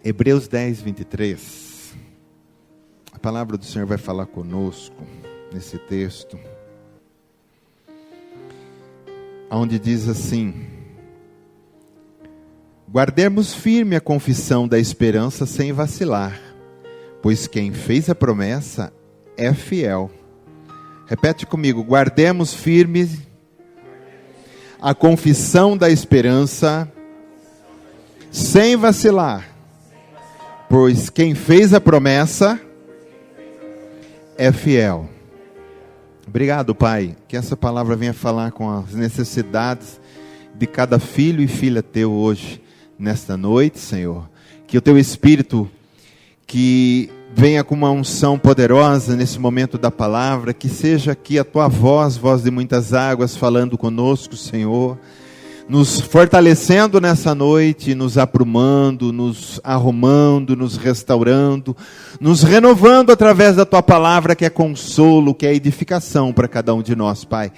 Hebreus 10, 23. A palavra do Senhor vai falar conosco nesse texto, onde diz assim: guardemos firme a confissão da esperança sem vacilar, pois quem fez a promessa é fiel. Repete comigo: guardemos firme a confissão da esperança sem vacilar, pois quem fez a promessa é fiel. Obrigado, Pai, que essa palavra venha falar com as necessidades de cada filho e filha teu hoje, nesta noite, Senhor. Que o teu Espírito, que venha com uma unção poderosa nesse momento da palavra, que seja aqui a tua voz, voz de muitas águas, falando conosco, Senhor, nos fortalecendo nessa noite, nos aprumando, nos arrumando, nos restaurando, nos renovando através da tua palavra, que é consolo, que é edificação para cada um de nós, Pai.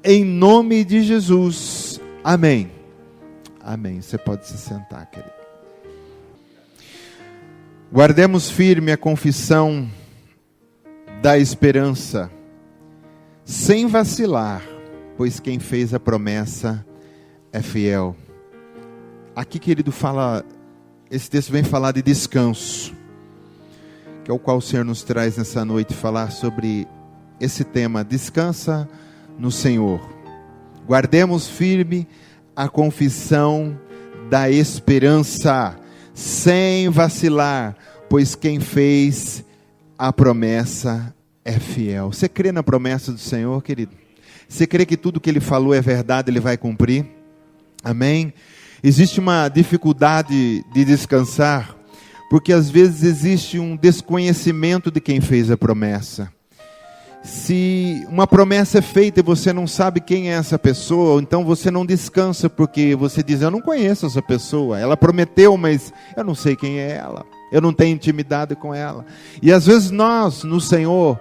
Em nome de Jesus, amém. Amém. Você pode se sentar, querido. Guardemos firme a confissão da esperança, sem vacilar, pois quem fez a promessa é fiel. Aqui, querido, esse texto vem falar de descanso, que é o qual o Senhor nos traz nessa noite, falar sobre esse tema: descansa no Senhor. Guardemos firme a confissão da esperança, sem vacilar, pois quem fez a promessa é fiel. Você crê na promessa do Senhor, querido? Você crê que tudo que Ele falou é verdade, Ele vai cumprir? Amém? Existe uma dificuldade de descansar, porque às vezes existe um desconhecimento de quem fez a promessa. Se uma promessa é feita e você não sabe quem é essa pessoa, então você não descansa, porque você diz: eu não conheço essa pessoa, ela prometeu, mas eu não sei quem é ela, eu não tenho intimidade com ela. E às vezes nós, no Senhor,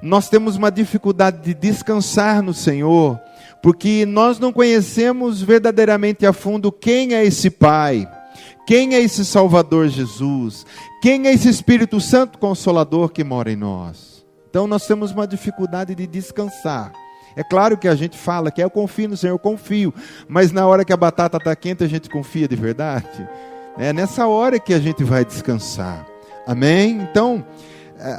nós temos uma dificuldade de descansar no Senhor, porque nós não conhecemos verdadeiramente a fundo quem é esse Pai, quem é esse Salvador Jesus, quem é esse Espírito Santo Consolador que mora em nós. Então nós temos uma dificuldade de descansar. É claro que a gente fala que eu confio no Senhor, eu confio, mas na hora que a batata está quente a gente confia de verdade? É nessa hora que a gente vai descansar. Amém? Então,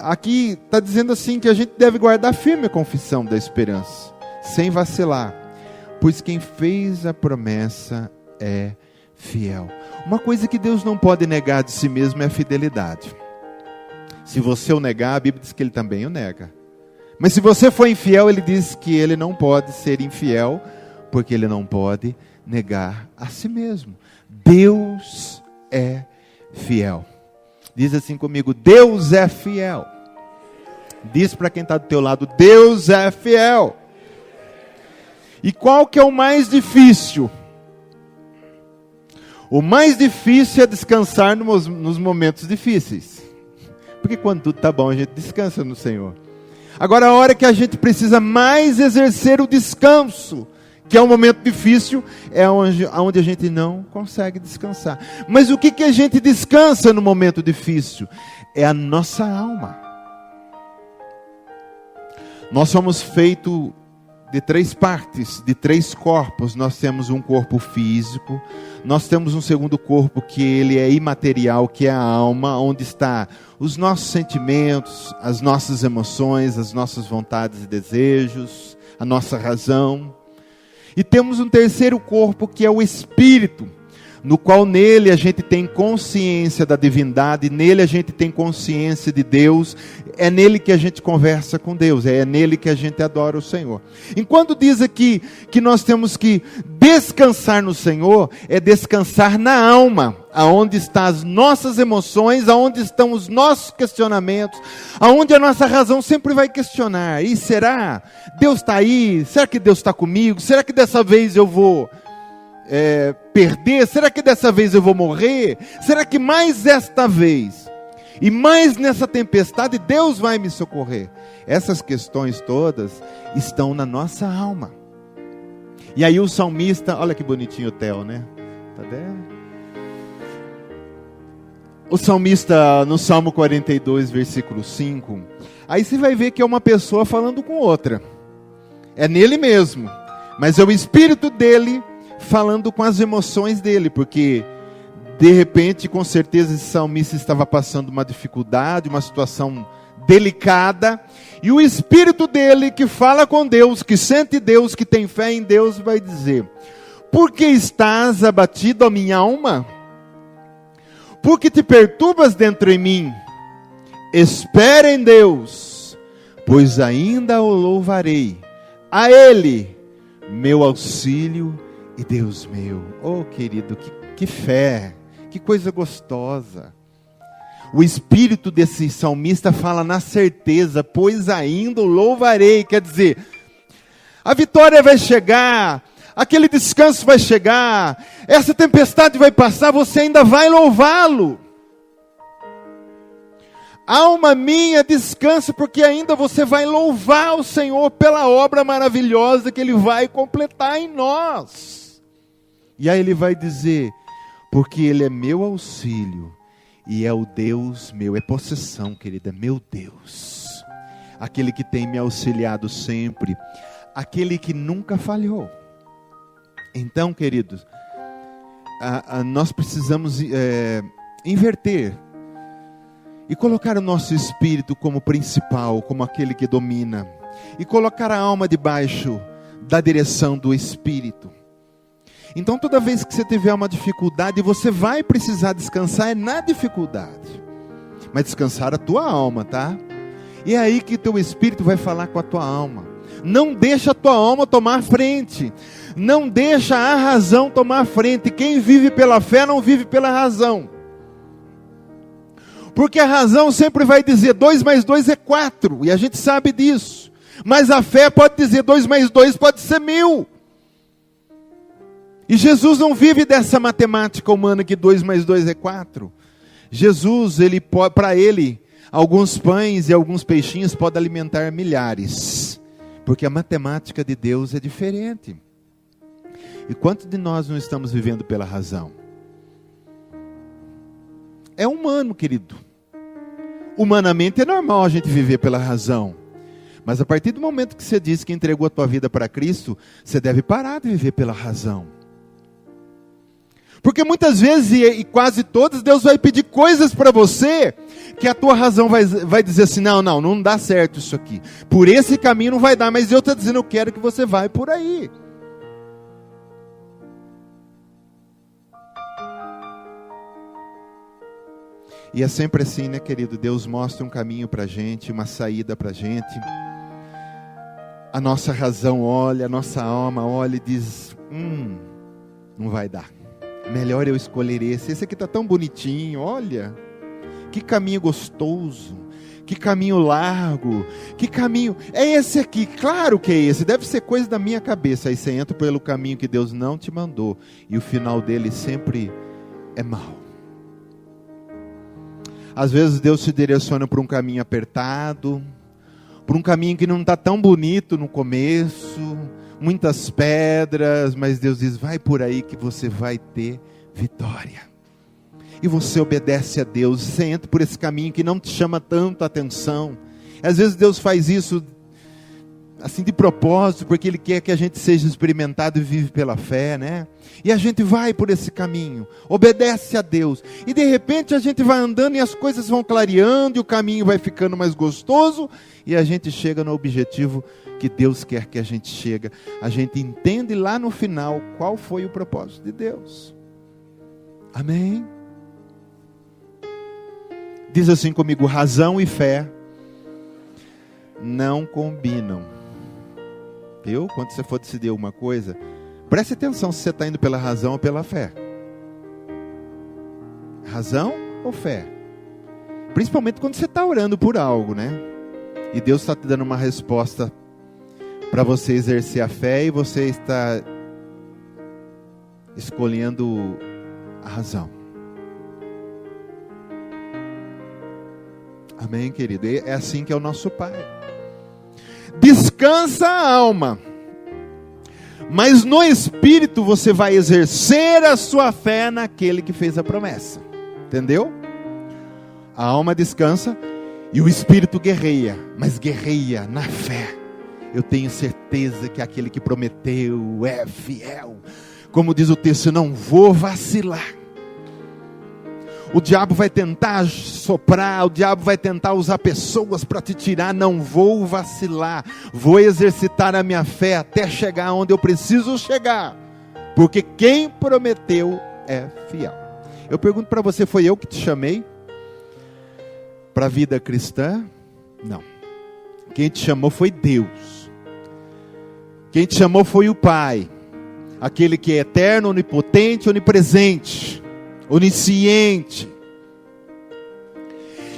aqui está dizendo assim que a gente deve guardar firme a confissão da esperança, sem vacilar, pois quem fez a promessa é fiel. Uma coisa que Deus não pode negar de si mesmo é a fidelidade. Se você o negar, a Bíblia diz que Ele também o nega. Mas se você for infiel, Ele diz que Ele não pode ser infiel, porque Ele não pode negar a si mesmo. Deus é fiel. Diz assim comigo: Deus é fiel. Diz para quem está do teu lado: Deus é fiel. E qual que é o mais difícil? O mais difícil é descansar nos momentos difíceis. Porque quando tudo está bom, a gente descansa no Senhor. Agora, a hora que a gente precisa mais exercer o descanso, que é um momento difícil, é onde a gente não consegue descansar. Mas o que a gente descansa no momento difícil? É a nossa alma. Nós somos feitos de 3 partes, de 3 corpos. Nós temos um corpo físico, nós temos um segundo corpo que ele é imaterial, que é a alma, onde está os nossos sentimentos, as nossas emoções, as nossas vontades e desejos, a nossa razão. E temos um terceiro corpo que é o espírito, no qual nele a gente tem consciência da divindade, nele a gente tem consciência de Deus, é nele que a gente conversa com Deus, é nele que a gente adora o Senhor. Enquanto diz aqui que nós temos que descansar no Senhor, é descansar na alma, aonde estão as nossas emoções, aonde estão os nossos questionamentos, aonde a nossa razão sempre vai questionar: e será? Deus está aí? Será que Deus está comigo? Será que dessa vez eu vou perder? Será que dessa vez eu vou morrer? Será que mais esta vez e mais nessa tempestade Deus vai me socorrer? Essas questões todas estão na nossa alma. E aí o salmista, olha que bonitinho o Theo, né? Tá vendo? o salmista, no Salmo 42, versículo 5, aí você vai ver que é uma pessoa falando com outra. É nele mesmo, mas é o espírito dele falando com as emoções dele, porque de repente, com certeza, esse salmista estava passando uma dificuldade, uma situação delicada, e o espírito dele que fala com Deus, que sente Deus, que tem fé em Deus, vai dizer: por que estás abatido, a minha alma? Por que te perturbas dentro em mim? Espera em Deus, pois ainda o louvarei. A Ele, meu auxílio e Deus meu. Oh, querido, que fé, que coisa gostosa. O espírito desse salmista fala na certeza, pois ainda o louvarei. Quer dizer, a vitória vai chegar, aquele descanso vai chegar, essa tempestade vai passar, você ainda vai louvá-lo. Alma minha, descansa, porque ainda você vai louvar o Senhor pela obra maravilhosa que Ele vai completar em nós. E aí Ele vai dizer: porque Ele é meu auxílio e é o Deus meu. É possessão, querida, meu Deus. Aquele que tem me auxiliado sempre, aquele que nunca falhou. Então, queridos, nós precisamos inverter e colocar o nosso espírito como principal, como aquele que domina, e colocar a alma debaixo da direção do Espírito. Então, toda vez que você tiver uma dificuldade, você vai precisar descansar na dificuldade, mas descansar a tua alma, tá? E é aí que teu espírito vai falar com a tua alma. Não deixa a tua alma tomar frente. Não deixa a razão tomar frente. Quem vive pela fé não vive pela razão. Porque a razão sempre vai dizer 2 mais 2 é 4. E a gente sabe disso. Mas a fé pode dizer 2 mais 2 pode ser 1000. E Jesus não vive dessa matemática humana que 2 mais 2 é 4. Jesus, para ele, alguns pães e alguns peixinhos podem alimentar milhares. Porque a matemática de Deus é diferente. E quantos de nós não estamos vivendo pela razão? É humano, querido. Humanamente é normal a gente viver pela razão. Mas a partir do momento que você diz que entregou a tua vida para Cristo, você deve parar de viver pela razão. Porque muitas vezes, e quase todas, Deus vai pedir coisas para você, que a tua razão vai dizer assim: não dá certo isso aqui. Por esse caminho não vai dar, mas eu estou dizendo, eu quero que você vá por aí. E é sempre assim, né, querido? Deus mostra um caminho para a gente, uma saída para a gente. A nossa razão olha, a nossa alma olha e diz: não vai dar. Melhor eu escolher esse. Esse aqui está tão bonitinho, olha. Que caminho gostoso. Que caminho largo. Que caminho... É esse aqui, claro que é esse. Deve ser coisa da minha cabeça. Aí você entra pelo caminho que Deus não te mandou. E o final dele sempre é mau. Às vezes Deus te direciona por um caminho apertado. Por um caminho que não está tão bonito no começo. Muitas pedras, mas Deus diz: vai por aí que você vai ter vitória. E você obedece a Deus, você entra por esse caminho que não te chama tanto a atenção. Às vezes Deus faz isso assim de propósito, porque Ele quer que a gente seja experimentado e vive pela fé, né? E a gente vai por esse caminho, obedece a Deus, e de repente a gente vai andando e as coisas vão clareando, e o caminho vai ficando mais gostoso, e a gente chega no objetivo que Deus quer que a gente chegue. A gente entende lá no final qual foi o propósito de Deus. Amém? Diz assim comigo: razão e fé não combinam. Viu? Quando você for decidir uma coisa, preste atenção se você está indo pela razão ou pela fé. Razão ou fé? Principalmente quando você está orando por algo, né? E Deus está te dando uma resposta para você exercer a fé, e você está escolhendo a razão. Amém, querido? É assim que é o nosso Pai. Descansa a alma, mas no Espírito você vai exercer a sua fé naquele que fez a promessa. Entendeu? A alma descansa e o espírito guerreia, mas guerreia na fé. Eu tenho certeza que aquele que prometeu é fiel. Como diz o texto, não vou vacilar. O diabo vai tentar soprar, o diabo vai tentar usar pessoas para te tirar. Não vou vacilar, vou exercitar a minha fé até chegar onde eu preciso chegar, porque quem prometeu é fiel. Eu pergunto para você, foi eu que te chamei para a vida cristã? Não. Quem te chamou foi Deus. Quem te chamou foi o Pai, aquele que é eterno, onipotente, onipresente, onisciente.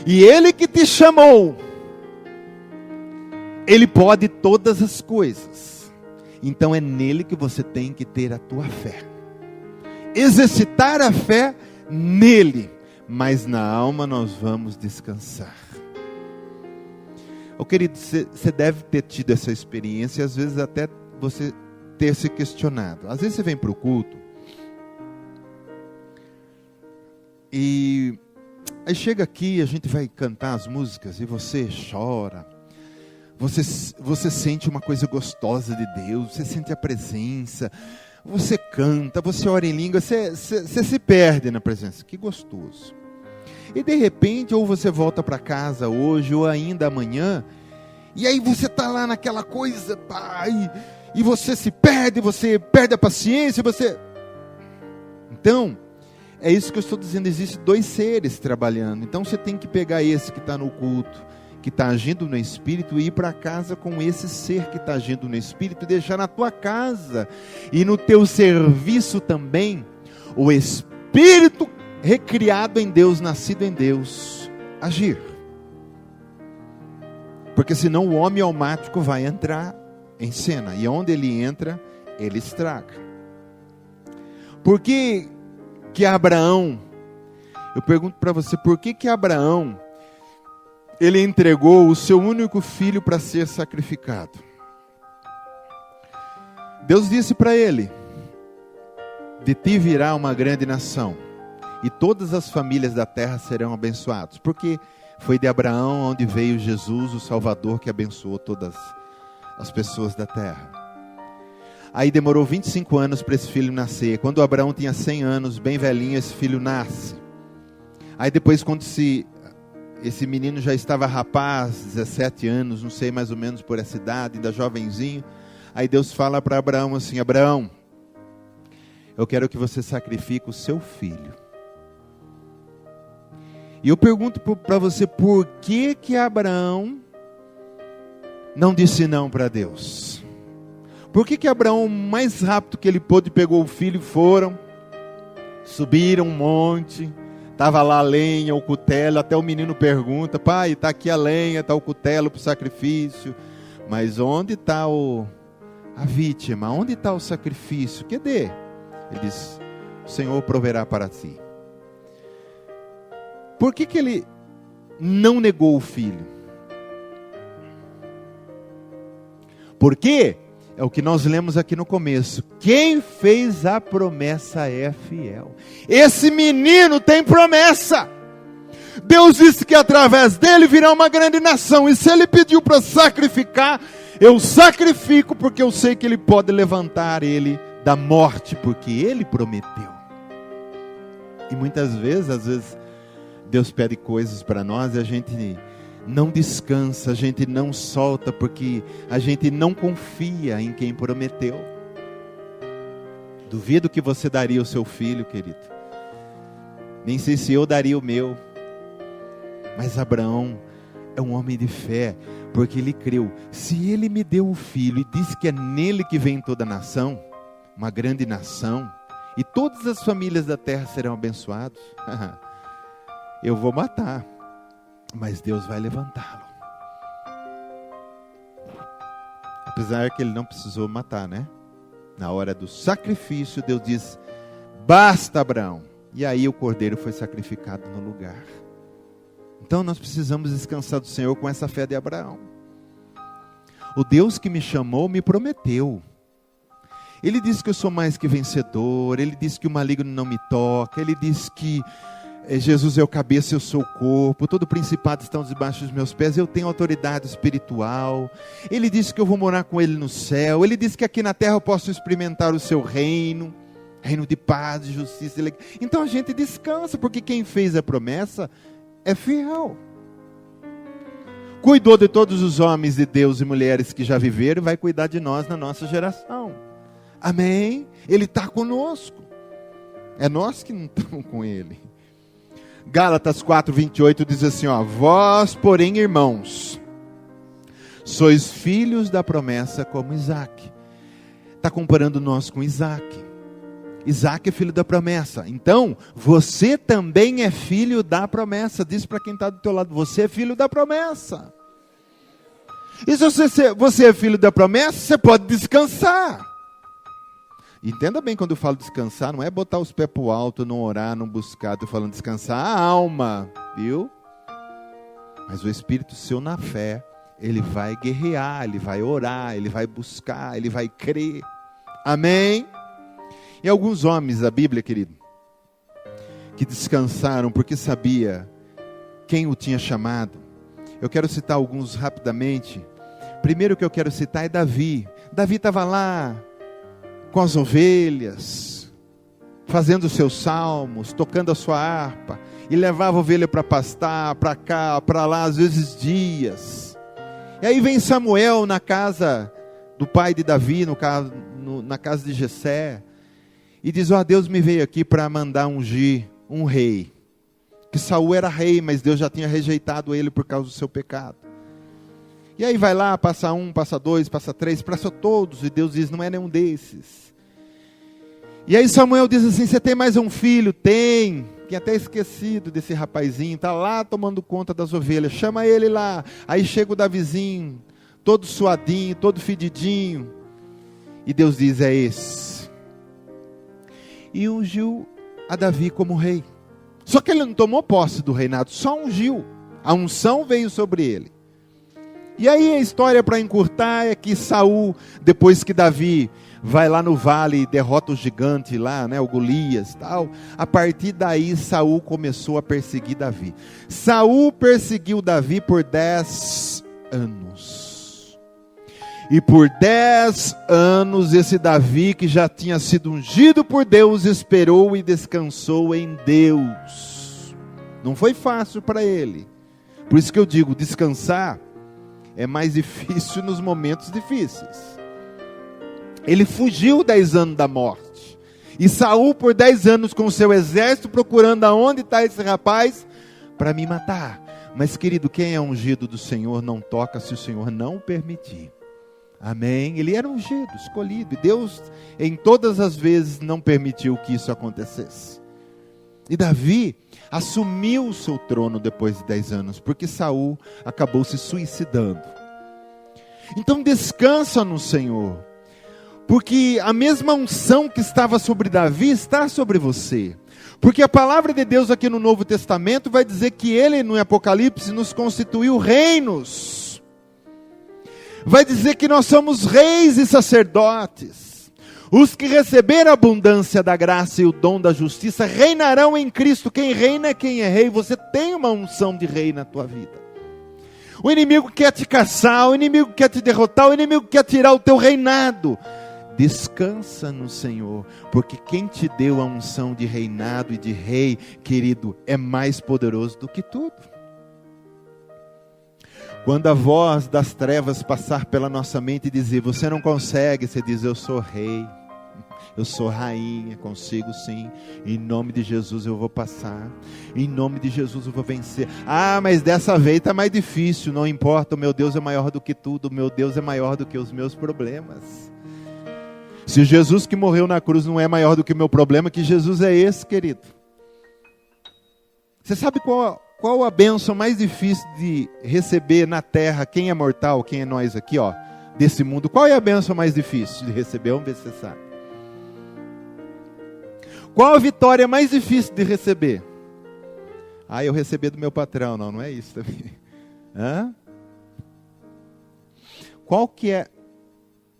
E Ele que te chamou, Ele pode todas as coisas. Então é nele que você tem que ter a tua fé. Exercitar a fé nele. Mas na alma nós vamos descansar. Oh, querido, você deve ter tido essa experiência. E às vezes até você ter se questionado. Às vezes você vem para o culto e aí chega aqui, a gente vai cantar as músicas e você chora. Você sente uma coisa gostosa de Deus, você sente a presença, você canta, você ora em língua, você se perde na presença. Que gostoso. E de repente, ou você volta para casa hoje, ou ainda amanhã, e aí você está lá naquela coisa, pai, e você se perde, você perde a paciência, Então, é isso que eu estou dizendo, existem dois seres trabalhando. Então você tem que pegar esse que está no culto, que está agindo no Espírito, e ir para casa com esse ser que está agindo no Espírito, e deixar na tua casa, e no teu serviço também, o Espírito recriado em Deus, nascido em Deus, agir. Porque senão o homem almático vai entrar em cena, e onde ele entra, ele estraga. Por que Abraão, eu pergunto para você, por que Abraão, ele entregou o seu único filho para ser sacrificado? Deus disse para ele, de ti virá uma grande nação, e todas as famílias da terra serão abençoadas, porque foi de Abraão onde veio Jesus, o Salvador, que abençoou todas as pessoas da terra. Aí demorou 25 anos para esse filho nascer. Quando Abraão tinha 100 anos, bem velhinho, esse filho nasce. Aí depois, quando esse menino já estava rapaz, 17 anos, não sei, mais ou menos por essa idade, ainda jovenzinho, aí Deus fala para Abraão assim, Abraão, eu quero que você sacrifique o seu filho. E eu pergunto para você, por que Abraão não disse não para Deus? Por que Abraão, o mais rápido que ele pôde, pegou o filho, subiram um monte, estava lá a lenha, o cutelo, até o menino pergunta, pai, está aqui a lenha, está o cutelo para o sacrifício, mas onde está a vítima? Onde está o sacrifício? Cadê? Ele diz, o Senhor proverá para ti. Por que ele não negou o filho? Porque é o que nós lemos aqui no começo. Quem fez a promessa é fiel. Esse menino tem promessa. Deus disse que através dele virá uma grande nação. E se ele pediu para sacrificar, eu sacrifico, porque eu sei que ele pode levantar ele da morte, porque ele prometeu. E muitas vezes, às vezes, Deus pede coisas para nós e a gente não descansa, a gente não solta, porque a gente não confia em quem prometeu. Duvido que você daria o seu filho, querido. Nem sei se eu daria o meu. Mas Abraão é um homem de fé, porque ele creu. Se ele me deu o filho e disse que é nele que vem toda a nação, uma grande nação, e todas as famílias da terra serão abençoadas, eu vou matar, mas Deus vai levantá-lo. Apesar que ele não precisou matar, né? Na hora do sacrifício, Deus diz, basta, Abraão. E aí o cordeiro foi sacrificado no lugar. Então nós precisamos descansar do Senhor com essa fé de Abraão. O Deus que me chamou me prometeu. Ele disse que eu sou mais que vencedor. Ele disse que o maligno não me toca. Ele disse que Jesus é o cabeça, eu sou o corpo, todo principado está debaixo dos meus pés, eu tenho autoridade espiritual. Ele disse que eu vou morar com Ele no céu. Ele disse que aqui na terra eu posso experimentar o seu reino, reino de paz, de justiça. Então a gente descansa, porque quem fez a promessa é fiel. Cuidou de todos os homens de Deus e mulheres que já viveram, e vai cuidar de nós na nossa geração. Amém? Ele está conosco. É nós que não estamos com Ele. Gálatas 4:28 diz assim, vós, porém, irmãos, sois filhos da promessa como Isaac. Está comparando nós com Isaac. Isaac é filho da promessa. Então, você também é filho da promessa. Diz para quem está do teu lado, você é filho da promessa. E se você é filho da promessa, você pode descansar. Entenda bem quando eu falo descansar, não é botar os pés para o alto, não orar, não buscar. Estou falando descansar a alma, viu? Mas o Espírito seu na fé, ele vai guerrear, ele vai orar, ele vai buscar, ele vai crer. Amém? E alguns homens da Bíblia, querido, que descansaram porque sabia quem o tinha chamado. Eu quero citar alguns rapidamente. Primeiro que eu quero citar é Davi. Davi estava lá com as ovelhas, fazendo os seus salmos, tocando a sua harpa, e levava a ovelha para pastar, para cá, para lá, às vezes dias. E aí vem Samuel na casa do pai de Davi, na casa de Jessé, e diz, Deus me veio aqui para mandar ungir um rei. Que Saul era rei, mas Deus já tinha rejeitado ele por causa do seu pecado. E aí vai lá, passa um, passa dois, passa três, passa todos, e Deus diz, não é nenhum desses. E aí Samuel diz assim, você tem mais um filho? Tem. Tinha até esquecido desse rapazinho, está lá tomando conta das ovelhas, chama ele lá. Aí chega o Davizinho, todo suadinho, todo fedidinho, e Deus diz, é esse. E ungiu a Davi como rei. Só que ele não tomou posse do reinado, só ungiu. A unção veio sobre ele. E aí a história para encurtar é que Saul, depois que Davi vai lá no vale e derrota o gigante lá, o Golias e tal, a partir daí Saul começou a perseguir Davi. Saul perseguiu Davi por 10 anos. E por 10 anos esse Davi, que já tinha sido ungido por Deus, esperou e descansou em Deus. Não foi fácil para ele. Por isso que eu digo, descansar é mais difícil nos momentos difíceis. Ele fugiu 10 anos da morte. E Saul por 10 anos com o seu exército procurando aonde está esse rapaz para me matar. Mas querido, quem é ungido do Senhor não toca se o Senhor não permitir. Amém? Ele era ungido, escolhido. E Deus em todas as vezes não permitiu que isso acontecesse. E Davi assumiu o seu trono depois de 10 anos, porque Saul acabou se suicidando. Então descansa no Senhor, porque a mesma unção que estava sobre Davi está sobre você. Porque a palavra de Deus aqui no Novo Testamento vai dizer que ele no Apocalipse nos constituiu reinos. Vai dizer que nós somos reis e sacerdotes. Os que receberam a abundância da graça e o dom da justiça reinarão em Cristo. Quem reina é quem é rei. Você tem uma unção de rei na tua vida. O inimigo quer te caçar, o inimigo quer te derrotar, o inimigo quer tirar o teu reinado. Descansa no Senhor, porque quem te deu a unção de reinado e de rei, querido, é mais poderoso do que tudo. Quando a voz das trevas passar pela nossa mente e dizer, você não consegue, você diz, eu sou rei, eu sou rainha, consigo sim, em nome de Jesus eu vou passar, em nome de Jesus eu vou vencer. Mas dessa vez está mais difícil, não importa, o meu Deus é maior do que tudo, o meu Deus é maior do que os meus problemas. Se Jesus que morreu na cruz não é maior do que o meu problema, que Jesus é esse, querido? Você sabe qual a bênção mais difícil de receber na terra? Quem é mortal, quem é nós aqui, desse mundo? Qual é a bênção mais difícil de receber? Vamos ver se você sabe. Qual a vitória mais difícil de receber? Eu recebi do meu patrão. Não é isso também. Qual que é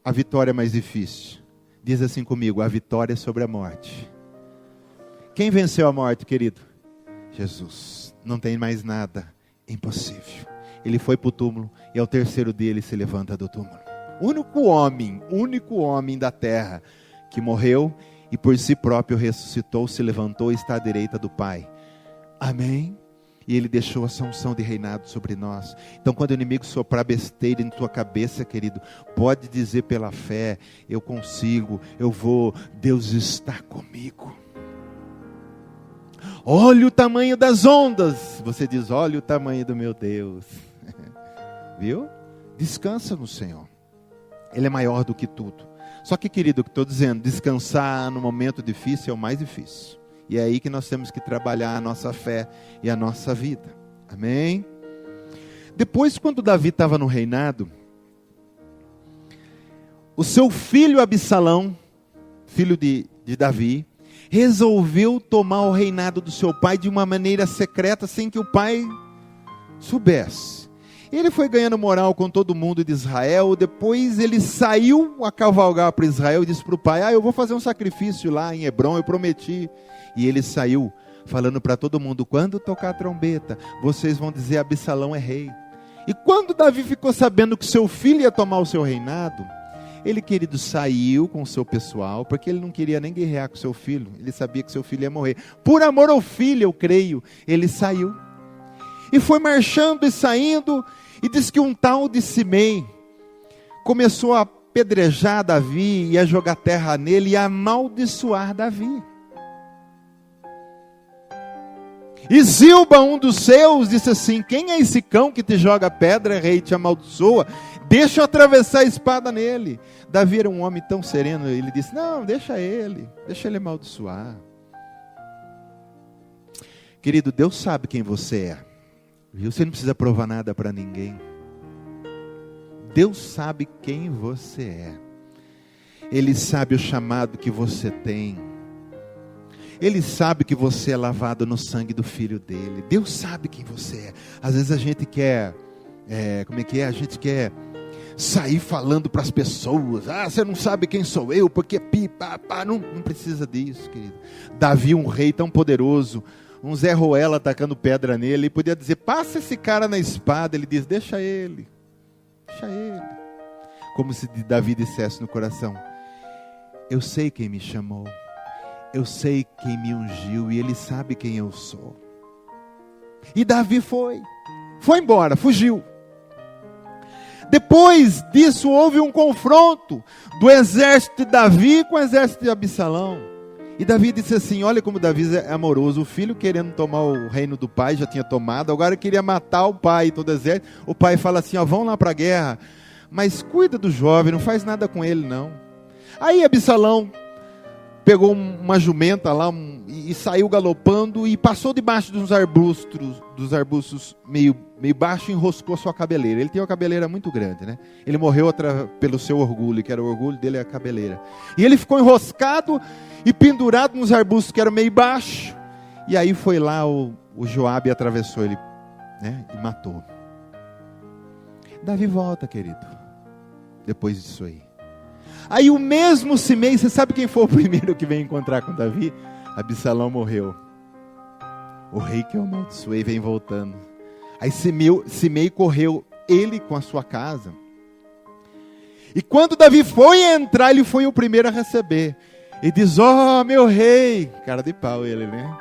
a vitória mais difícil? Diz assim comigo, a vitória sobre a morte. Quem venceu a morte, querido? Jesus. Não tem mais nada impossível. Ele foi para o túmulo e ao terceiro dia ele se levanta do túmulo. Único homem da terra que morreu e por si próprio ressuscitou, se levantou e está à direita do Pai. Amém? E Ele deixou essa unção de reinado sobre nós. Então quando o inimigo soprar besteira em tua cabeça, querido, pode dizer pela fé: eu consigo, eu vou, Deus está comigo. Olha o tamanho das ondas. Você diz: olha o tamanho do meu Deus. Viu? Descansa no Senhor. Ele é maior do que tudo. Só que, querido, o que estou dizendo, descansar no momento difícil é o mais difícil. E é aí que nós temos que trabalhar a nossa fé e a nossa vida. Amém? Depois, quando Davi estava no reinado, o seu filho Absalão, filho de Davi, resolveu tomar o reinado do seu pai de uma maneira secreta, sem que o pai soubesse. Ele foi ganhando moral com todo mundo de Israel. Depois ele saiu a cavalgar para Israel e disse para o pai: eu vou fazer um sacrifício lá em Hebrom, eu prometi. E ele saiu falando para todo mundo: quando tocar a trombeta, vocês vão dizer: Absalão é rei. E quando Davi ficou sabendo que seu filho ia tomar o seu reinado, ele, querido, saiu com o seu pessoal, porque ele não queria nem guerrear com seu filho. Ele sabia que seu filho ia morrer. Por amor ao filho, eu creio, ele saiu. E foi marchando e saindo, e diz que um tal de Simei começou a apedrejar Davi, e a jogar terra nele, e a amaldiçoar Davi. E Zilba, um dos seus, disse assim: quem é esse cão que te joga pedra, rei, e te amaldiçoa? Deixa eu atravessar a espada nele. Davi era um homem tão sereno, ele disse: não, deixa ele amaldiçoar. Querido, Deus sabe quem você é. Viu? Você não precisa provar nada para ninguém. Deus sabe quem você é. Ele sabe o chamado que você tem. Ele sabe que você é lavado no sangue do Filho dele. Deus sabe quem você é. Às vezes a gente quer, a gente quer sair falando para as pessoas: você não sabe quem sou eu, porque não precisa disso, querido. Davi, um rei tão poderoso, um Zé Ruela atacando pedra nele, ele podia dizer: passa esse cara na espada. Ele diz: deixa ele. Como se Davi dissesse no coração: eu sei quem me chamou, eu sei quem me ungiu, e ele sabe quem eu sou. E Davi foi embora, fugiu. Depois disso houve um confronto do exército de Davi com o exército de Absalão. E Davi disse assim: olha como Davi é amoroso. O filho querendo tomar o reino do pai, já tinha tomado, agora queria matar o pai e todo o exército. O pai fala assim: vão lá para a guerra, mas cuida do jovem, não faz nada com ele não. Aí Absalão pegou uma jumenta lá e saiu galopando e passou debaixo dos arbustos meio baixo, e enroscou sua cabeleira. Ele tinha uma cabeleira muito grande, né? Ele morreu pelo seu orgulho, que era o orgulho dele, a cabeleira. E ele ficou enroscado e pendurado nos arbustos que eram meio baixo. E aí foi lá o Joabe e atravessou ele, né? E matou. Davi volta, querido, depois disso aí. Aí o mesmo Simei, você sabe quem foi o primeiro que veio encontrar com Davi? Absalão morreu. O rei que eu amaldiçoei vem voltando. Aí Simei correu, ele com a sua casa. E quando Davi foi entrar, ele foi o primeiro a receber. E diz: meu rei. Cara de pau ele, né?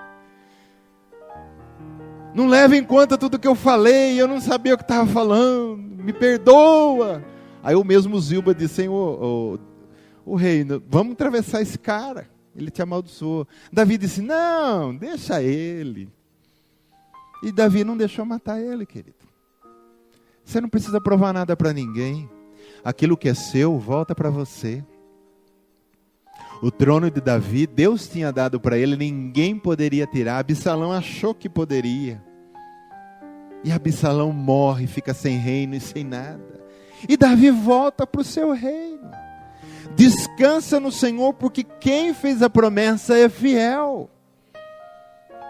Não leva em conta tudo que eu falei, eu não sabia o que estava falando, me perdoa. Aí o mesmo Zilba disse: o rei, vamos atravessar esse cara, ele te amaldiçoou. Davi disse: não, deixa ele. E Davi não deixou matar ele, querido. Você não precisa provar nada para ninguém. Aquilo que é seu, volta para você. O trono de Davi, Deus tinha dado para ele, ninguém poderia tirar. Absalão achou que poderia. E Absalão morre, fica sem reino e sem nada. E Davi volta para o seu reino. Descansa no Senhor, porque quem fez a promessa é fiel.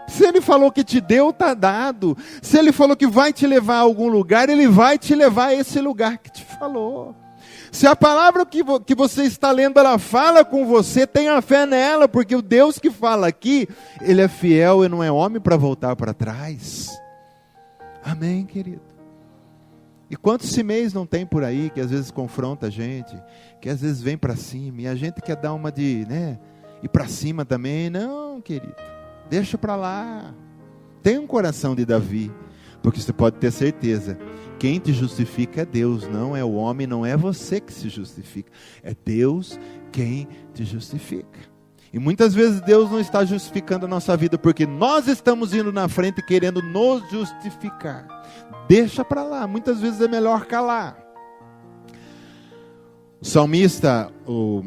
Se Ele falou que te deu, está dado. Se Ele falou que vai te levar a algum lugar, Ele vai te levar a esse lugar que te falou. Se a palavra que você está lendo, ela fala com você, tenha fé nela, porque o Deus que fala aqui, Ele é fiel e não é homem para voltar para trás. Amém, querido? E quantos cimeis não tem por aí, que às vezes confronta a gente, que às vezes vem para cima, e a gente quer dar uma de, ir para cima também. Não, querido, deixa para lá. Tem um coração de Davi, porque você pode ter certeza, quem te justifica é Deus, não é o homem, não é você que se justifica, é Deus quem te justifica. E muitas vezes Deus não está justificando a nossa vida, porque nós estamos indo na frente querendo nos justificar. Deixa para lá, muitas vezes é melhor calar. O salmista, o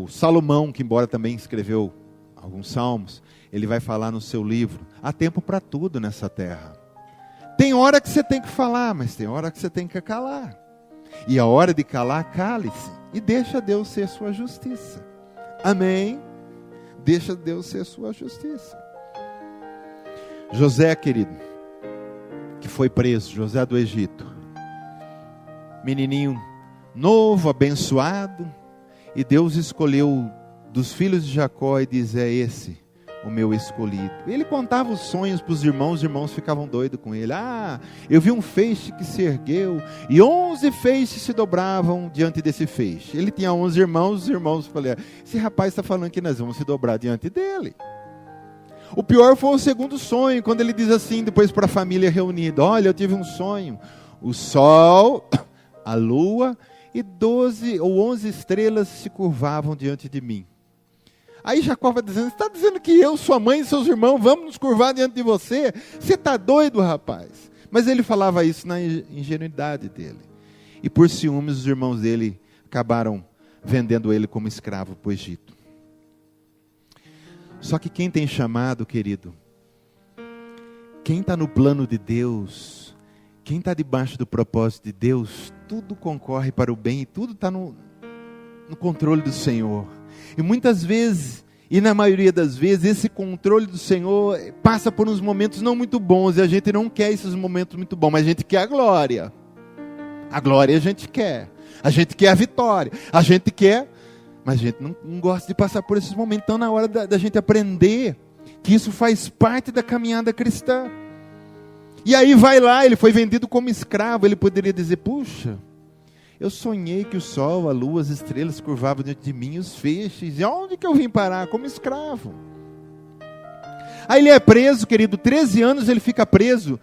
Salomão, que embora também escreveu alguns salmos, ele vai falar no seu livro, há tempo para tudo nessa terra. Tem hora que você tem que falar, mas tem hora que você tem que calar. E a hora de calar, cale-se. E deixa Deus ser sua justiça. Amém? Deixa Deus ser sua justiça. José, querido, que foi preso, José do Egito. Menininho novo, abençoado. E Deus escolheu dos filhos de Jacó e diz, é esse o meu escolhido. Ele contava os sonhos para os irmãos ficavam doidos com ele. Eu vi um feixe que se ergueu, e 11 feixes se dobravam diante desse feixe. Ele tinha 11 irmãos, os irmãos falaram, esse rapaz está falando que nós vamos se dobrar diante dele. O pior foi o segundo sonho, quando ele diz assim, depois para a família reunida, olha, eu tive um sonho, o sol, a lua e 12 ou 11 estrelas se curvavam diante de mim. Aí Jacó vai dizendo, você está dizendo que eu, sua mãe e seus irmãos vamos nos curvar diante de você? Você está doido, rapaz? Mas ele falava isso na ingenuidade dele. E por ciúmes os irmãos dele acabaram vendendo ele como escravo para o Egito. Só que quem tem chamado, querido, quem está no plano de Deus, quem está debaixo do propósito de Deus, tudo concorre para o bem e tudo está no controle do Senhor. E muitas vezes, e na maioria das vezes, esse controle do Senhor passa por uns momentos não muito bons, e a gente não quer esses momentos muito bons, mas a gente quer a glória. A glória a gente quer a vitória, a gente quer, mas a gente não gosta de passar por esses momentos. Então, na hora da gente aprender que isso faz parte da caminhada cristã. E aí vai lá, ele foi vendido como escravo, ele poderia dizer, puxa, eu sonhei que o sol, a lua, as estrelas curvavam diante de mim, os feixes. E onde que eu vim parar? Como escravo. Aí ele é preso, querido, 13 anos ele fica preso.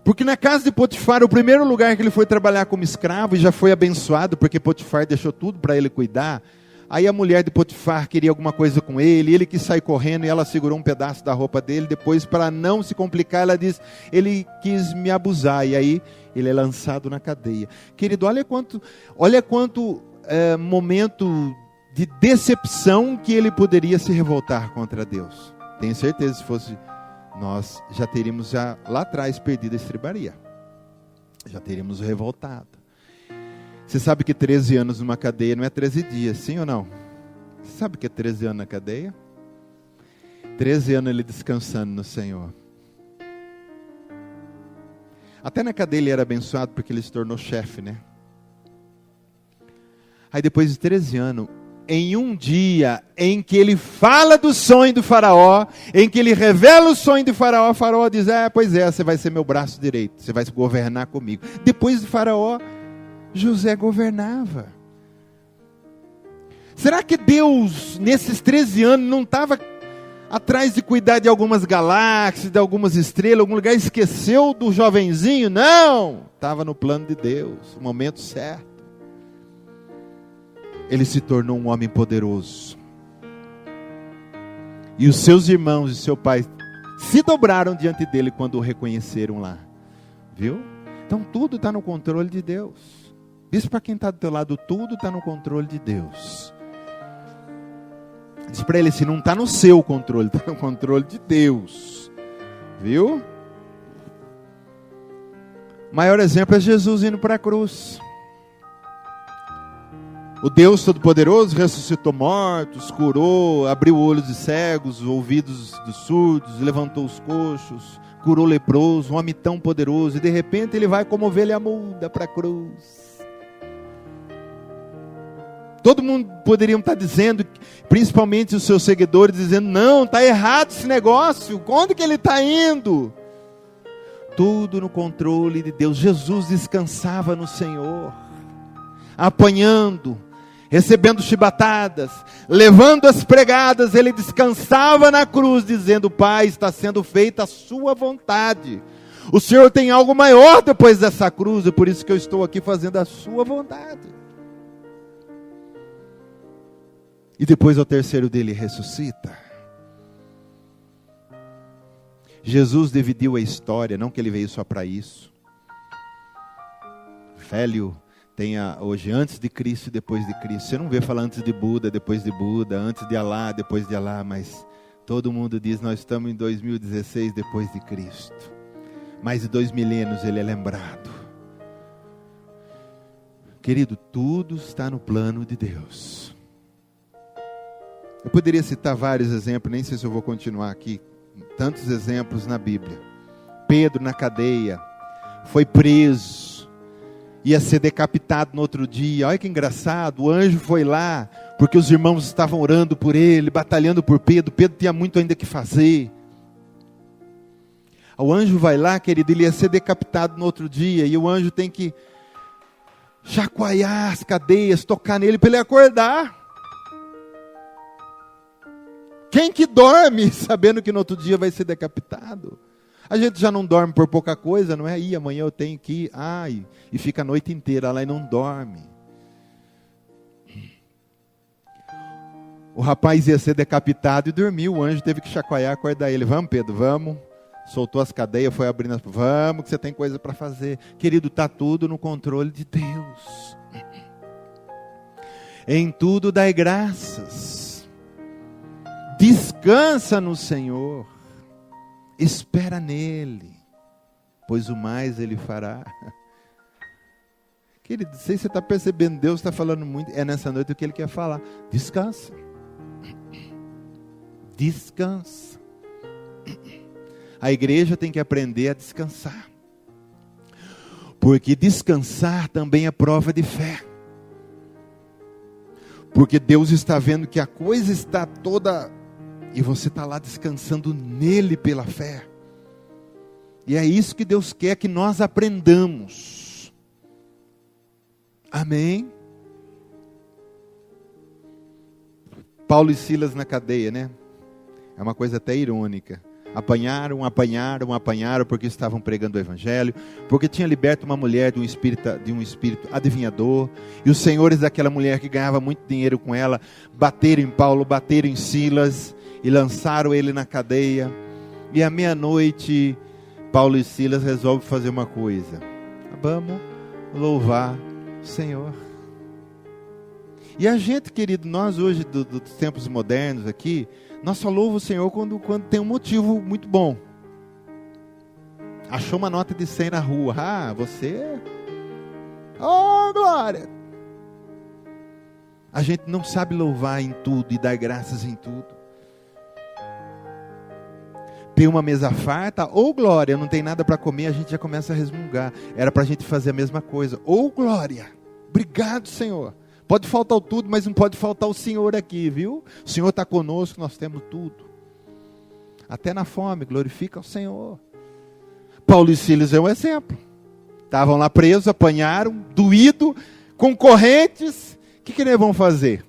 Porque na casa de Potifar, o primeiro lugar que ele foi trabalhar como escravo, e já foi abençoado, porque Potifar deixou tudo para ele cuidar. Aí a mulher de Potifar queria alguma coisa com ele quis sair correndo, e ela segurou um pedaço da roupa dele. Depois, para não se complicar, ela diz, ele quis me abusar, e aí ele é lançado na cadeia. Querido, olha quanto momento de decepção que ele poderia se revoltar contra Deus. Tenho certeza, se fosse nós, já teríamos lá atrás perdido a estribaria. Já teríamos revoltado. Você sabe que 13 anos numa cadeia não é 13 dias, sim ou não? Você sabe que é 13 anos na cadeia? 13 anos ele descansando no Senhor. Até na cadeia ele era abençoado porque ele se tornou chefe, né? Aí depois de 13 anos, em um dia em que ele fala do sonho do faraó, em que ele revela o sonho do faraó, o faraó diz, pois é, você vai ser meu braço direito, você vai governar comigo. Depois do faraó, José governava. Será que Deus, nesses 13 anos, não estava atrás de cuidar de algumas galáxias, de algumas estrelas, algum lugar, esqueceu do jovenzinho? Não! Estava no plano de Deus, o momento certo. Ele se tornou um homem poderoso. E os seus irmãos e seu pai se dobraram diante dele quando o reconheceram lá. Viu? Então tudo está no controle de Deus. Diz para quem está do teu lado, tudo está no controle de Deus. Diz para ele assim, não está no seu controle, está no controle de Deus. Viu? O maior exemplo é Jesus indo para a cruz. O Deus Todo-Poderoso ressuscitou mortos, curou, abriu olhos de cegos, ouvidos dos surdos, levantou os coxos, curou leproso, um homem tão poderoso. E de repente ele vai como ovelha muda para a cruz. Todo mundo poderia estar dizendo, principalmente os seus seguidores, dizendo, não, está errado esse negócio, onde que ele está indo? Tudo no controle de Deus. Jesus descansava no Senhor, apanhando, recebendo chibatadas, levando as pregadas, ele descansava na cruz, dizendo, Pai, está sendo feita a sua vontade. O Senhor tem algo maior depois dessa cruz, e por isso que eu estou aqui fazendo a sua vontade. E depois ao terceiro dia ele ressuscita. Jesus dividiu a história, não que ele veio só para isso. Velho tem hoje antes de Cristo e depois de Cristo. Você não vê falar antes de Buda, depois de Buda, antes de Alá, depois de Alá, mas todo mundo diz, nós estamos em 2016 depois de Cristo. Mais de 2 milênios ele é lembrado. Querido, tudo está no plano de Deus. Eu poderia citar vários exemplos, nem sei se eu vou continuar aqui. Tantos exemplos na Bíblia. Pedro na cadeia, foi preso, ia ser decapitado no outro dia. Olha que engraçado, o anjo foi lá, porque os irmãos estavam orando por ele, batalhando por Pedro. Pedro tinha muito ainda que fazer. O anjo vai lá, querido, ele ia ser decapitado no outro dia, e o anjo tem que chacoalhar as cadeias, tocar nele para ele acordar. Quem que dorme sabendo que no outro dia vai ser decapitado? A gente já não dorme por pouca coisa, não é? Amanhã eu tenho que ir. E fica a noite inteira lá e não dorme. O rapaz ia ser decapitado e dormiu. O anjo teve que chacoalhar, acordar ele. Vamos, Pedro, vamos. Soltou as cadeias, foi abrindo as... Vamos, que você tem coisa para fazer. Querido, está tudo no controle de Deus. Em tudo dai graças. Descansa no Senhor, espera nele, pois o mais ele fará. Querido, não sei se você está percebendo, Deus está falando muito, é nessa noite o que ele quer falar. Descansa, descansa. A igreja tem que aprender a descansar, porque descansar também é prova de fé. Porque Deus está vendo que a coisa está toda... E você está lá descansando nele pela fé. E é isso que Deus quer que nós aprendamos. Amém? Paulo e Silas na cadeia, né? É uma coisa até irônica. Apanharam, porque estavam pregando o evangelho, porque tinha liberto uma mulher de um espírito adivinhador, e os senhores daquela mulher que ganhava muito dinheiro com ela, bateram em Paulo, bateram em Silas, e lançaram ele na cadeia. E à meia-noite, Paulo e Silas resolvem fazer uma coisa: vamos louvar o Senhor. E a gente, querido, nós hoje dos tempos modernos aqui, nós só louvamos o Senhor quando tem um motivo muito bom. Achou uma nota de 100 na rua. Você... Oh, glória! A gente não sabe louvar em tudo e dar graças em tudo. Tem uma mesa farta, ou glória, não tem nada para comer, a gente já começa a resmungar. Era para a gente fazer a mesma coisa. Ou glória, obrigado, Senhor. Pode faltar tudo, mas não pode faltar o Senhor aqui, viu? O Senhor está conosco, nós temos tudo. Até na fome, glorifica o Senhor. Paulo e Silas é um exemplo. Estavam lá presos, apanharam, doído, com correntes. O que eles vão fazer?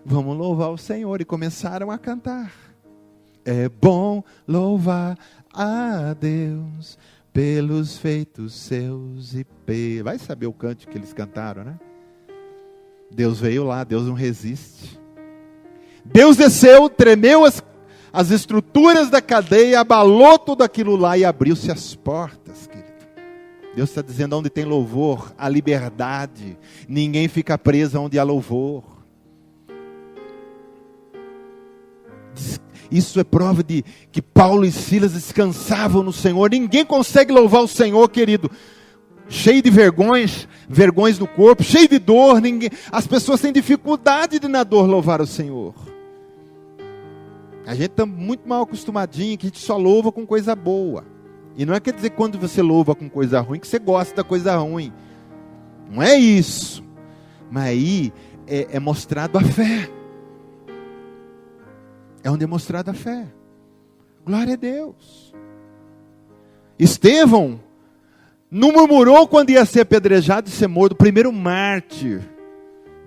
Vamos louvar o Senhor. E começaram a cantar. É bom louvar a Deus pelos feitos seus e vai saber o cântico que eles cantaram, né? Deus veio lá, Deus não resiste. Deus desceu, tremeu as estruturas da cadeia, abalou tudo aquilo lá e abriu-se as portas, querido. Deus está dizendo, onde tem louvor, há liberdade. Ninguém fica preso onde há louvor. Isso é prova de que Paulo e Silas descansavam no Senhor. Ninguém consegue louvar o Senhor, querido, cheio de vergões no corpo, cheio de dor. As pessoas têm dificuldade de na dor louvar o Senhor. A gente está muito mal acostumadinho, que a gente só louva com coisa boa. E não é quer dizer que quando você louva com coisa ruim, que você gosta da coisa ruim. Não é isso. Mas aí é mostrado a fé. É onde é mostrada a fé. Glória a Deus. Estevão não murmurou quando ia ser apedrejado e ser morto, o primeiro mártir.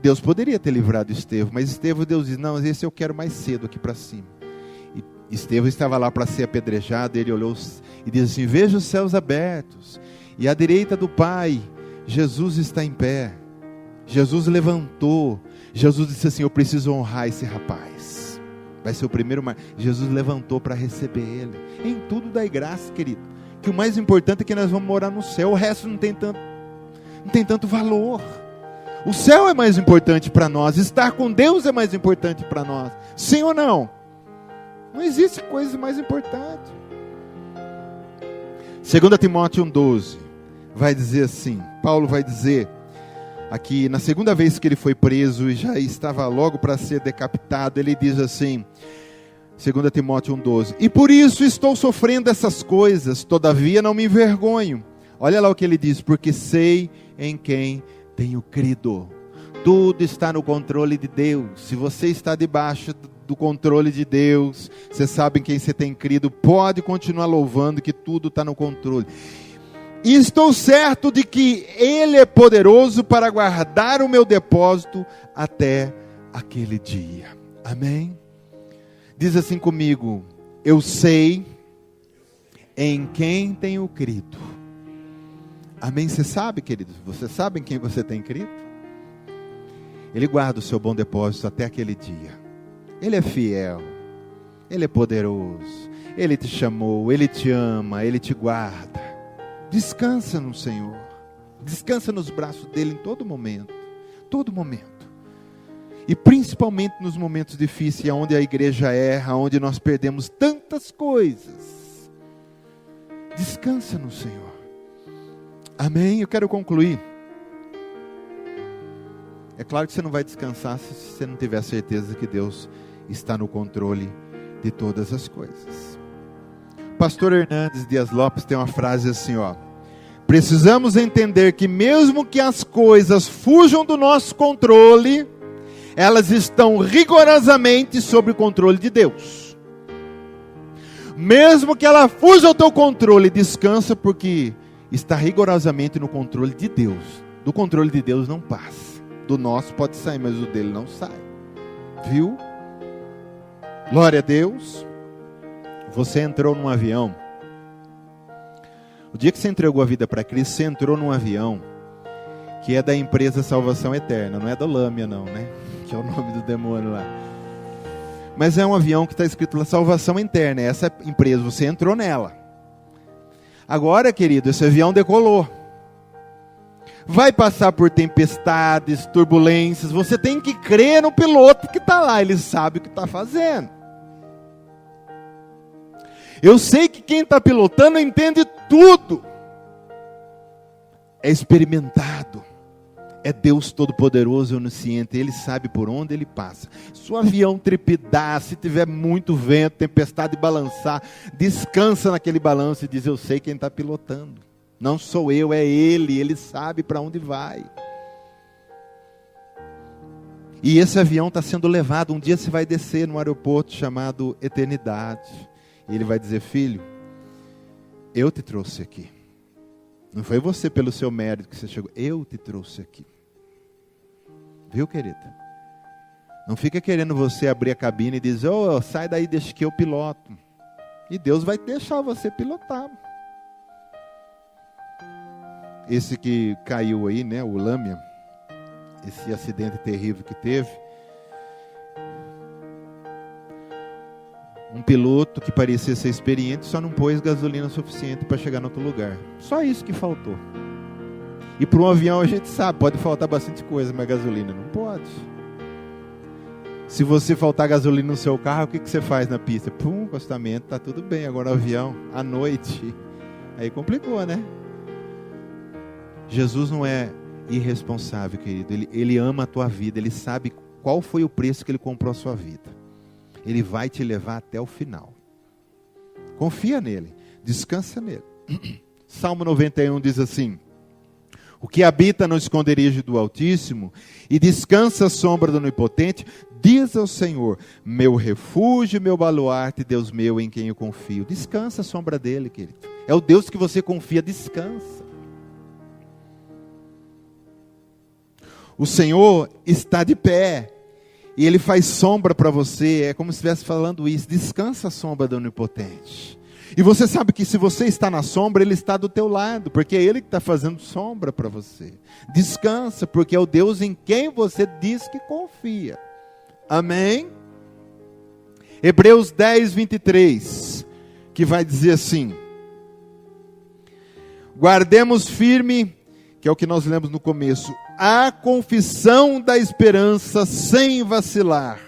Deus poderia ter livrado Estevão, mas Estevão, Deus diz, não, esse eu quero mais cedo aqui para cima. E Estevão estava lá para ser apedrejado, ele olhou e diz assim, veja os céus abertos, e à direita do Pai, Jesus está em pé. Jesus levantou, Jesus disse assim, eu preciso honrar esse rapaz. Vai ser o primeiro mártir. Jesus levantou para receber ele. Em tudo dai graça, querido. Que o mais importante é que nós vamos morar no céu. O resto não tem tanto valor. O céu é mais importante para nós. Estar com Deus é mais importante para nós. Sim ou não? Não existe coisa mais importante. 2 Timóteo 1,12 vai dizer assim, Paulo vai dizer aqui, na segunda vez que ele foi preso e já estava logo para ser decapitado, ele diz assim, 2 Timóteo 1,12, e por isso estou sofrendo essas coisas, todavia não me envergonho. Olha lá o que ele diz, porque sei em quem tenho crido. Tudo está no controle de Deus. Se você está debaixo do controle de Deus, você sabe em quem você tem crido, pode continuar louvando que tudo está no controle. E estou certo de que Ele é poderoso para guardar o meu depósito até aquele dia. Amém? Diz assim comigo, eu sei em quem tenho crido. Amém? Você sabe, querido? Você sabe em quem você tem crido? Ele guarda o seu bom depósito até aquele dia. Ele é fiel. Ele é poderoso. Ele te chamou, Ele te ama, Ele te guarda. Descansa no Senhor. Descansa nos braços dEle em todo momento. Todo momento. E principalmente nos momentos difíceis, onde a igreja erra, onde nós perdemos tantas coisas. Descansa no Senhor. Amém? Eu quero concluir. É claro que você não vai descansar se você não tiver certeza que Deus está no controle de todas as coisas. Pastor Hernandes Dias Lopes tem uma frase assim, ó. Precisamos entender que mesmo que as coisas fujam do nosso controle, elas estão rigorosamente sob o controle de Deus. Mesmo que ela fuja ao teu controle, descansa porque está rigorosamente no controle de Deus. Do controle de Deus não passa. Do nosso pode sair, mas o dele não sai. Viu? Glória a Deus. Você entrou num avião. O dia que você entregou a vida para Cristo, você entrou num avião que é da empresa Salvação Eterna. Não é da Lâmia não, né? Que é o nome do demônio lá. Mas é um avião que está escrito lá Salvação Eterna. Essa empresa, você entrou nela. Agora, querido, esse avião decolou. Vai passar por tempestades, turbulências. Você tem que crer no piloto que está lá. Ele sabe o que está fazendo. Eu sei que quem está pilotando entende tudo. É experimentado. É Deus Todo-Poderoso e Onisciente. Ele sabe por onde ele passa. Se o avião trepidar, se tiver muito vento, tempestade balançar, descansa naquele balanço e diz, eu sei quem está pilotando. Não sou eu, é Ele. Ele sabe para onde vai. E esse avião está sendo levado. Um dia você vai descer num aeroporto chamado Eternidade. E ele vai dizer, filho, eu te trouxe aqui. Não foi você pelo seu mérito que você chegou. Eu te trouxe aqui. Viu, querida? Não fica querendo você abrir a cabine e dizer, sai daí, deixa que eu piloto. E Deus vai deixar você pilotar. Esse que caiu aí, né, o Lâmia, esse acidente terrível que teve. Um piloto que parecia ser experiente só não pôs gasolina suficiente para chegar no outro lugar. Só isso que faltou. E para um avião a gente sabe, pode faltar bastante coisa, mas gasolina não pode. Se você faltar gasolina no seu carro, o que você faz na pista? Encostamento, tá tudo bem. Agora o avião, à noite, aí complicou, né? Jesus não é irresponsável, querido. Ele ama a tua vida, Ele sabe qual foi o preço que Ele comprou a sua vida. Ele vai te levar até o final. Confia nele. Descansa nele. Salmo 91 diz assim: O que habita no esconderijo do Altíssimo e descansa à sombra do Onipotente, diz ao Senhor: meu refúgio, meu baluarte, Deus meu em quem eu confio. Descansa à sombra dele, querido. É o Deus que você confia, descansa. O Senhor está de pé e Ele faz sombra para você. É como se estivesse falando isso. Descansa à sombra do Onipotente. E você sabe que se você está na sombra, Ele está do teu lado, porque é Ele que está fazendo sombra para você. Descansa, porque é o Deus em quem você diz que confia. Amém? Hebreus 10, 23, que vai dizer assim: guardemos firme, que é o que nós lemos no começo, a confissão da esperança sem vacilar,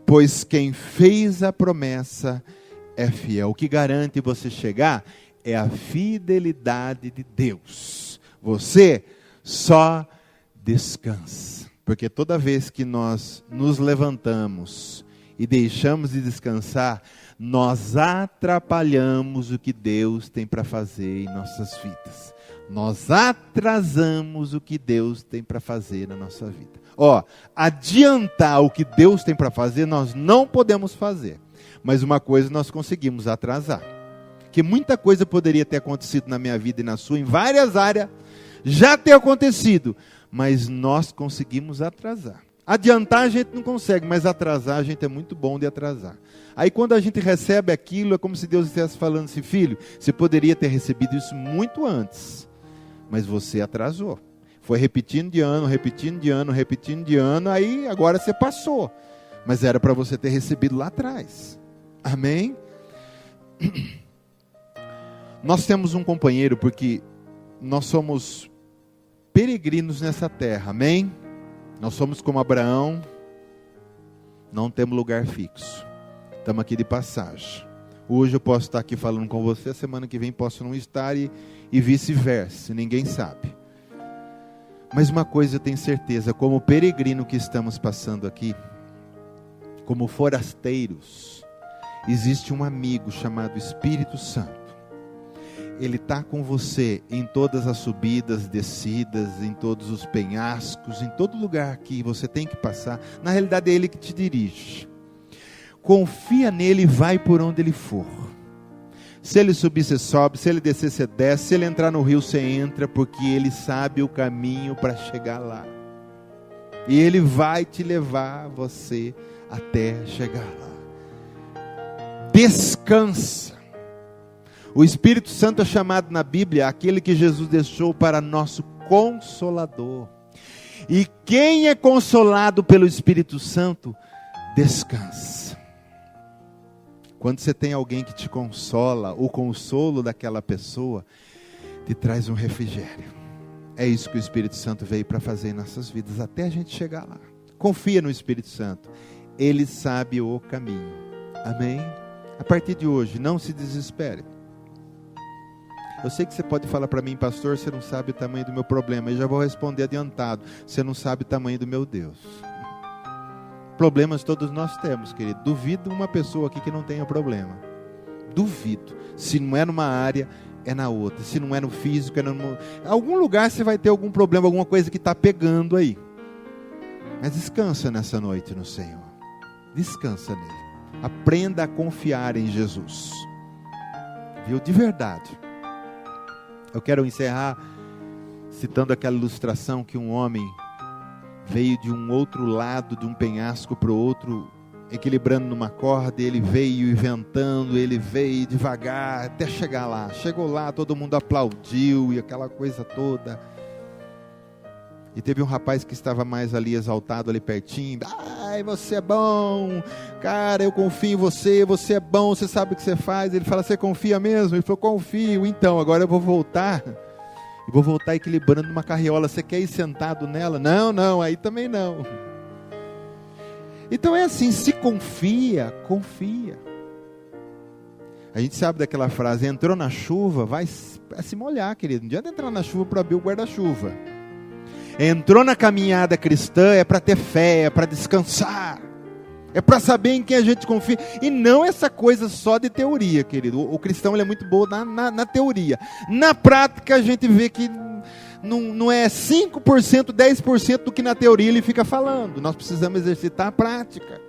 pois quem fez a promessa é fiel. O que garante você chegar é a fidelidade de Deus. Você só descansa. Porque toda vez que nós nos levantamos e deixamos de descansar, nós atrapalhamos o que Deus tem para fazer em nossas vidas. Nós atrasamos o que Deus tem para fazer na nossa vida. Adiantar o que Deus tem para fazer, nós não podemos fazer. Mas uma coisa nós conseguimos atrasar. Que muita coisa poderia ter acontecido na minha vida e na sua, em várias áreas, já ter acontecido. Mas nós conseguimos atrasar. Adiantar a gente não consegue, mas atrasar a gente é muito bom de atrasar. Aí quando a gente recebe aquilo, é como se Deus estivesse falando assim: filho, você poderia ter recebido isso muito antes, mas você atrasou. Foi repetindo de ano, repetindo de ano, repetindo de ano, aí agora você passou. Mas era para você ter recebido lá atrás. Amém? Nós temos um companheiro, porque nós somos peregrinos nessa terra, amém? Nós somos como Abraão, não temos lugar fixo, estamos aqui de passagem. Hoje eu posso estar aqui falando com você, a semana que vem posso não estar e vice-versa, ninguém sabe. Mas uma coisa eu tenho certeza, como peregrino que estamos passando aqui, como forasteiros, existe um amigo chamado Espírito Santo. Ele está com você em todas as subidas, descidas, em todos os penhascos, em todo lugar que você tem que passar. Na realidade é Ele que te dirige. Confia nele e vai por onde Ele for. Se Ele subir, você sobe. Se Ele descer, você desce. Se Ele entrar no rio, você entra, porque Ele sabe o caminho para chegar lá. E Ele vai te levar você até chegar lá. Descansa. O Espírito Santo é chamado na Bíblia aquele que Jesus deixou para nosso Consolador. E quem é consolado pelo Espírito Santo, descansa. Quando você tem alguém que te consola, o consolo daquela pessoa te traz um refrigério. É isso que o Espírito Santo veio para fazer em nossas vidas, até a gente chegar lá. Confia no Espírito Santo. Ele sabe o caminho. Amém? A partir de hoje, não se desespere. Eu sei que você pode falar para mim: pastor, você não sabe o tamanho do meu problema. Eu já vou responder adiantado: você não sabe o tamanho do meu Deus. Problemas todos nós temos, querido. Duvido uma pessoa aqui que não tenha problema. Duvido. Se não é numa área, é na outra. Se não é no físico, é no... algum lugar você vai ter algum problema, alguma coisa que está pegando aí. Mas descansa nessa noite no Senhor. Descansa nele. Aprenda a confiar em Jesus. Viu? De verdade. Eu quero encerrar citando aquela ilustração que um homem veio de um outro lado, de um penhasco para o outro, equilibrando numa corda. Ele veio inventando, ele veio devagar até chegar lá. Chegou lá, todo mundo aplaudiu e aquela coisa toda. E teve um rapaz que estava mais ali exaltado, ali pertinho. Ai, você é bom, cara, eu confio em você, você é bom, você sabe o que você faz. Ele fala: você confia mesmo? Ele falou: confio. Então, agora eu vou voltar. E vou voltar equilibrando numa carriola. Você quer ir sentado nela? Não, não, aí também não. Então é assim, se confia, confia. A gente sabe daquela frase: entrou na chuva, vai se molhar, querido. Não adianta entrar na chuva para abrir o guarda-chuva. Entrou na caminhada cristã é para ter fé, é para descansar, é para saber em quem a gente confia, e não essa coisa só de teoria, querido. O cristão ele é muito bom na teoria. Na prática a gente vê que não é 5%, 10% do que na teoria ele fica falando. Nós precisamos exercitar a prática.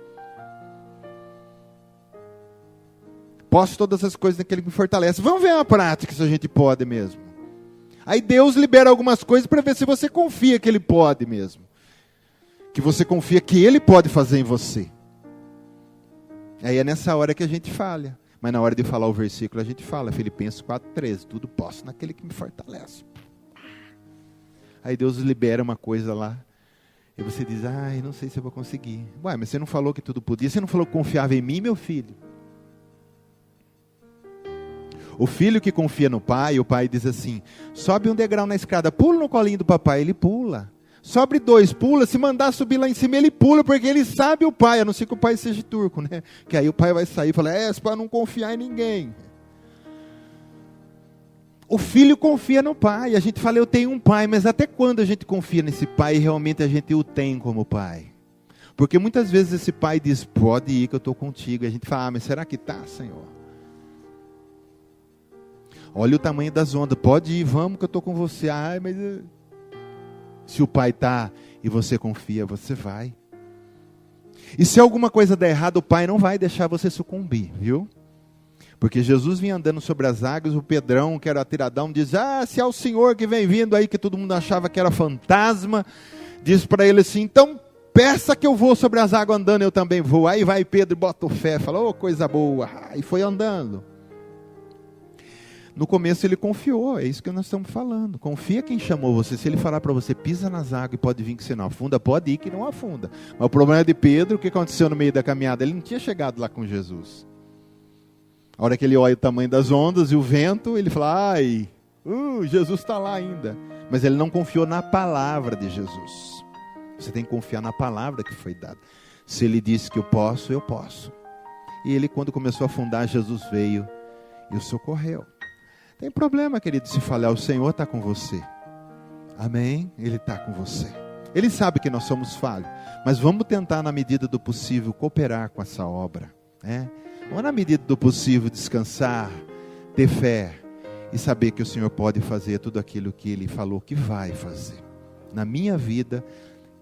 Posso todas as coisas naquele que me fortalece. Vamos ver a prática, se a gente pode mesmo. Aí Deus libera algumas coisas para ver se você confia que Ele pode mesmo. Que você confia que Ele pode fazer em você. Aí é nessa hora que a gente falha. Mas na hora de falar o versículo a gente fala, Filipenses 4,13, tudo posso naquele que me fortalece. Aí Deus libera uma coisa lá. E você diz, ai, não sei se eu vou conseguir. Ué, mas você não falou que tudo podia? Você não falou que confiava em mim, meu filho? O filho que confia no pai, o pai diz assim, sobe um degrau na escada, pula no colinho do papai, ele pula. Sobe 2, pula, se mandar subir lá em cima, ele pula, porque ele sabe o pai, a não ser que o pai seja turco, né? Que aí o pai vai sair e falar, para não confiar em ninguém. O filho confia no pai, a gente fala, eu tenho um pai, mas até quando a gente confia nesse pai e realmente a gente o tem como pai? Porque muitas vezes esse pai diz, pode ir que eu estou contigo, e a gente fala, mas será que está, Senhor? Olha o tamanho das ondas, pode ir, vamos que eu estou com você. Ai, mas se o pai está e você confia, você vai. E se alguma coisa der errado, o pai não vai deixar você sucumbir, viu? Porque Jesus vinha andando sobre as águas, o Pedrão, que era atiradão, diz, se é o Senhor que vem vindo aí, que todo mundo achava que era fantasma, diz para ele assim, então peça que eu vou sobre as águas andando, eu também vou. Aí vai Pedro e bota o fé, fala, coisa boa, e foi andando. No começo ele confiou, é isso que nós estamos falando. Confia quem chamou você. Se ele falar para você, pisa nas águas e pode vir que você não afunda, pode ir que não afunda. Mas o problema de Pedro, o que aconteceu no meio da caminhada? Ele não tinha chegado lá com Jesus. A hora que ele olha o tamanho das ondas e o vento, ele fala, Jesus está lá ainda. Mas ele não confiou na palavra de Jesus. Você tem que confiar na palavra que foi dada. Se ele disse que eu posso, eu posso. E ele, quando começou a afundar, Jesus veio e o socorreu. Tem problema, querido, se falar, o Senhor está com você. Amém? Ele está com você. Ele sabe que nós somos falhos, mas vamos tentar, na medida do possível, cooperar com essa obra. Vamos, na medida do possível, descansar, ter fé e saber que o Senhor pode fazer tudo aquilo que Ele falou que vai fazer. Na minha vida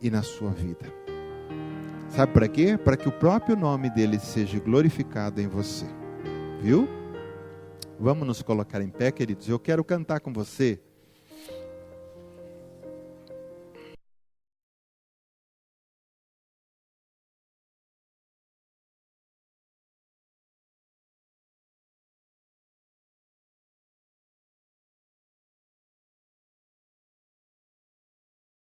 e na sua vida. Sabe para quê? Para que o próprio nome dEle seja glorificado em você. Viu? Vamos nos colocar em pé, queridos. Eu quero cantar com você